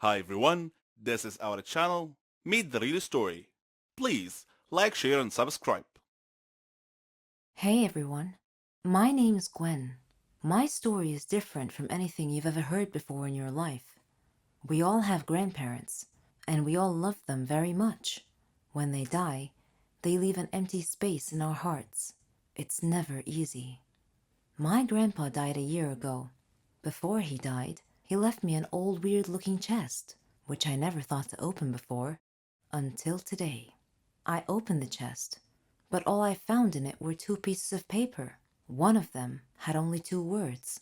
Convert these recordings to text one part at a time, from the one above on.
Hi everyone, this is our channel, Meet the Real Story. Please like, share and subscribe. Hey everyone, my name is Gwen. My story is different from anything you've ever heard before in your life. We all have grandparents, and we all love them very much. When they die, they leave an empty space in our hearts. It's never easy. My grandpa died a year ago. Before he died, he left me an old weird looking chest, which I never thought to open before, until today. I opened the chest, but all I found in it were two pieces of paper. One of them had only two words,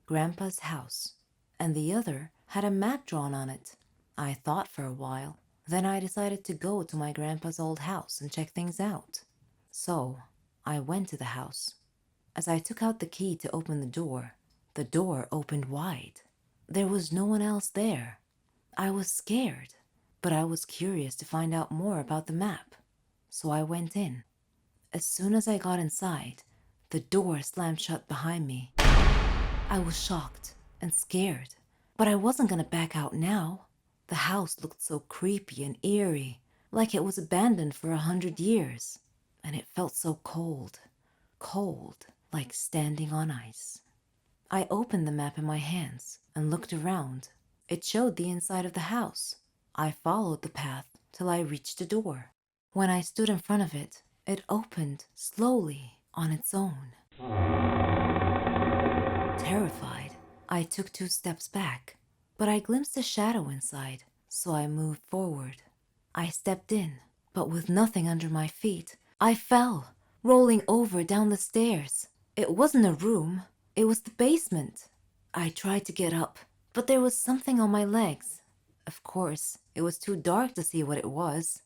Grandpa's house, and the other had a map drawn on it. I thought for a while, then I decided to go to my grandpa's old house and check things out. So I went to the house. As I took out the key to open the door opened wide. There was no one else there. I was scared, but I was curious to find out more about the map. So I went in. As soon as I got inside, the door slammed shut behind me. I was shocked and scared, but I wasn't gonna back out now. The house looked so creepy and eerie, like it was abandoned for 100 years, and it felt so cold, cold, like standing on ice. I opened the map in my hands and looked around. It showed the inside of the house. I followed the path till I reached the door. When I stood in front of it, it opened slowly on its own. Terrified, I took 2 steps back, but I glimpsed a shadow inside, so I moved forward. I stepped in, but with nothing under my feet, I fell, rolling over down the stairs. It wasn't a room, it was the basement. I tried to get up, but there was something on my legs. Of course, it was too dark to see what it was.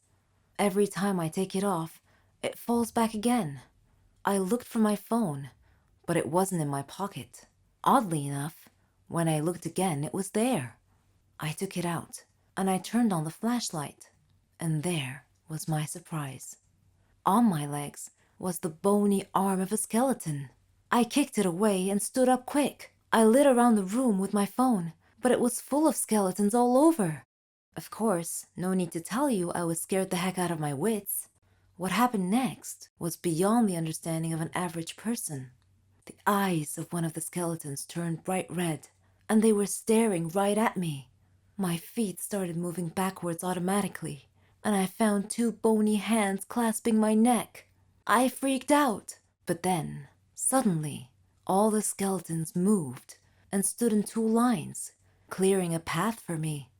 Every time I take it off, it falls back again. I looked for my phone, but it wasn't in my pocket. Oddly enough, when I looked again, it was there. I took it out, and I turned on the flashlight, and there was my surprise. On my legs was the bony arm of a skeleton. I kicked it away and stood up quick. I lit around the room with my phone, but it was full of skeletons all over. Of course, no need to tell you I was scared the heck out of my wits. What happened next was beyond the understanding of an average person. The eyes of one of the skeletons turned bright red, and they were staring right at me. My feet started moving backwards automatically, and I found two bony hands clasping my neck. I freaked out, but then, suddenly, all the skeletons moved and stood in 2 lines, clearing a path for me.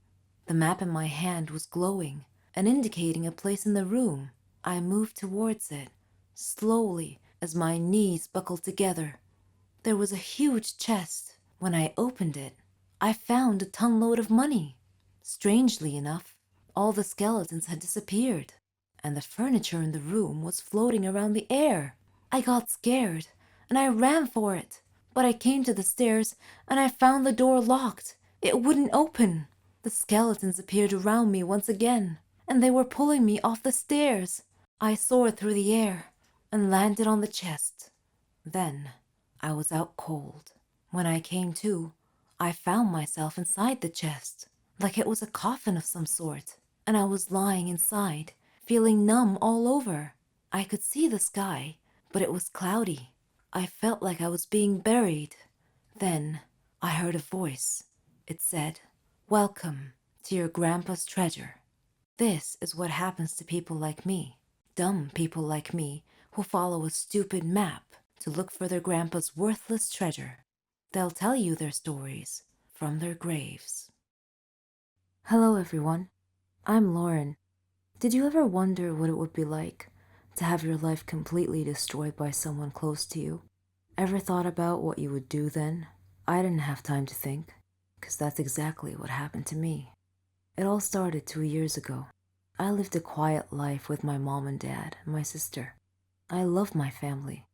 The map in my hand was glowing and indicating a place in the room. I moved towards it, slowly as my knees buckled together. There was a huge chest. When I opened it, I found a ton-load of money. Strangely enough, all the skeletons had disappeared, and the furniture in the room was floating around the air. I got scared, and I ran for it, but I came to the stairs, and I found the door locked. It wouldn't open. The skeletons appeared around me once again, and they were pulling me off the stairs. I soared through the air and landed on the chest. Then I was out cold. When I came to, I found myself inside the chest, like it was a coffin of some sort, and I was lying inside, feeling numb all over. I could see the sky, but it was cloudy. I felt like I was being buried. Then I heard a voice. It said, "Welcome to your grandpa's treasure." This is what happens to people like me, dumb people like me who follow a stupid map to look for their grandpa's worthless treasure. They'll tell you their stories from their graves. Hello everyone, I'm Lauren. Did you ever wonder what it would be like to have your life completely destroyed by someone close to you? Ever thought about what you would do then? I didn't have time to think, because that's exactly what happened to me. It all started 2 years ago. I lived a quiet life with my mom and dad and my sister. I loved my family.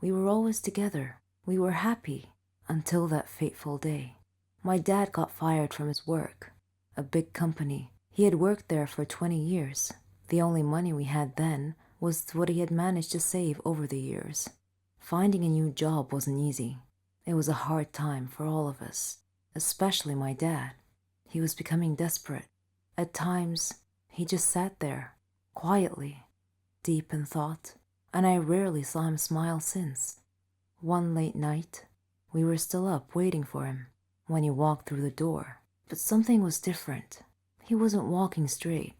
We were always together. We were happy until that fateful day. My dad got fired from his work, a big company. He had worked there for 20 years. The only money we had then was what he had managed to save over the years. Finding a new job wasn't easy. It was a hard time for all of us, especially my dad. He was becoming desperate. At times, he just sat there, quietly, deep in thought, and I rarely saw him smile since. One late night, we were still up waiting for him when he walked through the door. But something was different. He wasn't walking straight.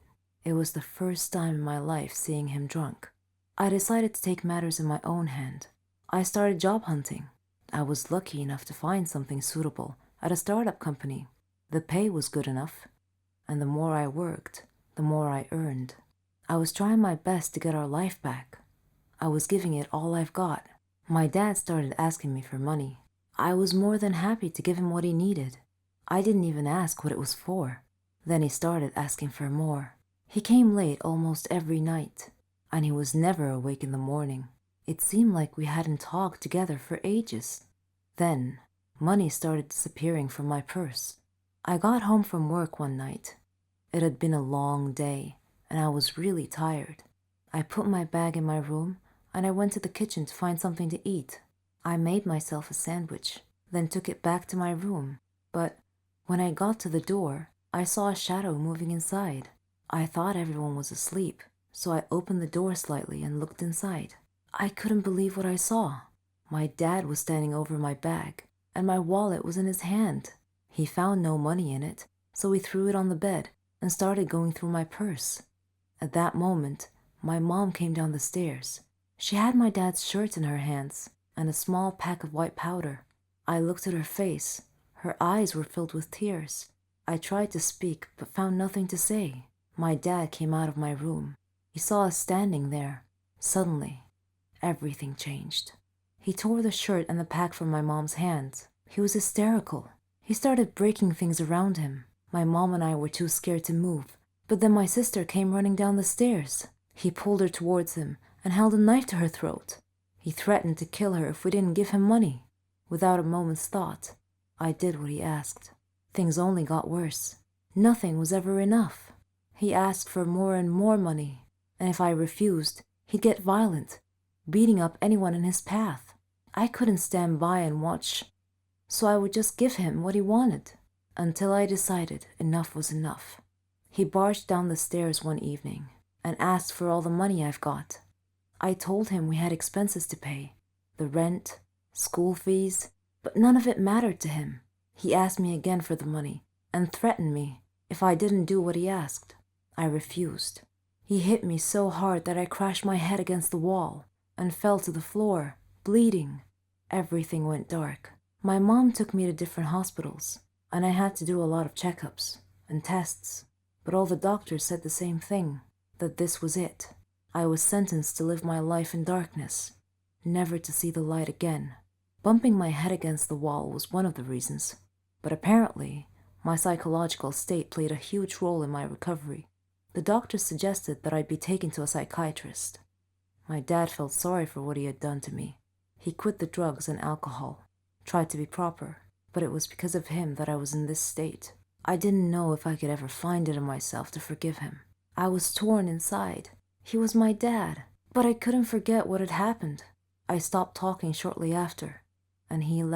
It was the first time in my life seeing him drunk. I decided to take matters in my own hand. I started job hunting. I was lucky enough to find something suitable at a startup company. The pay was good enough, and the more I worked, the more I earned. I was trying my best to get our life back. I was giving it all I've got. My dad started asking me for money. I was more than happy to give him what he needed. I didn't even ask what it was for. Then he started asking for more. He came late almost every night, and he was never awake in the morning. It seemed like we hadn't talked together for ages. Then, money started disappearing from my purse. I got home from work one night. It had been a long day, and I was really tired. I put my bag in my room, and I went to the kitchen to find something to eat. I made myself a sandwich, then took it back to my room. But when I got to the door, I saw a shadow moving inside. I thought everyone was asleep, so I opened the door slightly and looked inside. I couldn't believe what I saw. My dad was standing over my bag, and my wallet was in his hand. He found no money in it, so he threw it on the bed and started going through my purse. At that moment, my mom came down the stairs. She had my dad's shirt in her hands and a small pack of white powder. I looked at her face. Her eyes were filled with tears. I tried to speak, but found nothing to say. My dad came out of my room. He saw us standing there. Suddenly, everything changed. He tore the shirt and the pack from my mom's hands. He was hysterical. He started breaking things around him. My mom and I were too scared to move, but then my sister came running down the stairs. He pulled her towards him and held a knife to her throat. He threatened to kill her if we didn't give him money. Without a moment's thought, I did what he asked. Things only got worse. Nothing was ever enough. He asked for more and more money, and if I refused, he'd get violent, beating up anyone in his path. I couldn't stand by and watch, so I would just give him what he wanted, until I decided enough was enough. He barged down the stairs one evening and asked for all the money I've got. I told him we had expenses to pay, the rent, school fees, but none of it mattered to him. He asked me again for the money and threatened me if I didn't do what he asked. I refused. He hit me so hard that I crashed my head against the wall and fell to the floor, bleeding. Everything went dark. My mom took me to different hospitals, and I had to do a lot of checkups and tests, but all the doctors said the same thing, that this was it. I was sentenced to live my life in darkness, never to see the light again. Bumping my head against the wall was one of the reasons, but apparently my psychological state played a huge role in my recovery. The doctors suggested that I be taken to a psychiatrist. My dad felt sorry for what he had done to me. He quit the drugs and alcohol, tried to be proper, but it was because of him that I was in this state. I didn't know if I could ever find it in myself to forgive him. I was torn inside. He was my dad, but I couldn't forget what had happened. I stopped talking shortly after, and he left.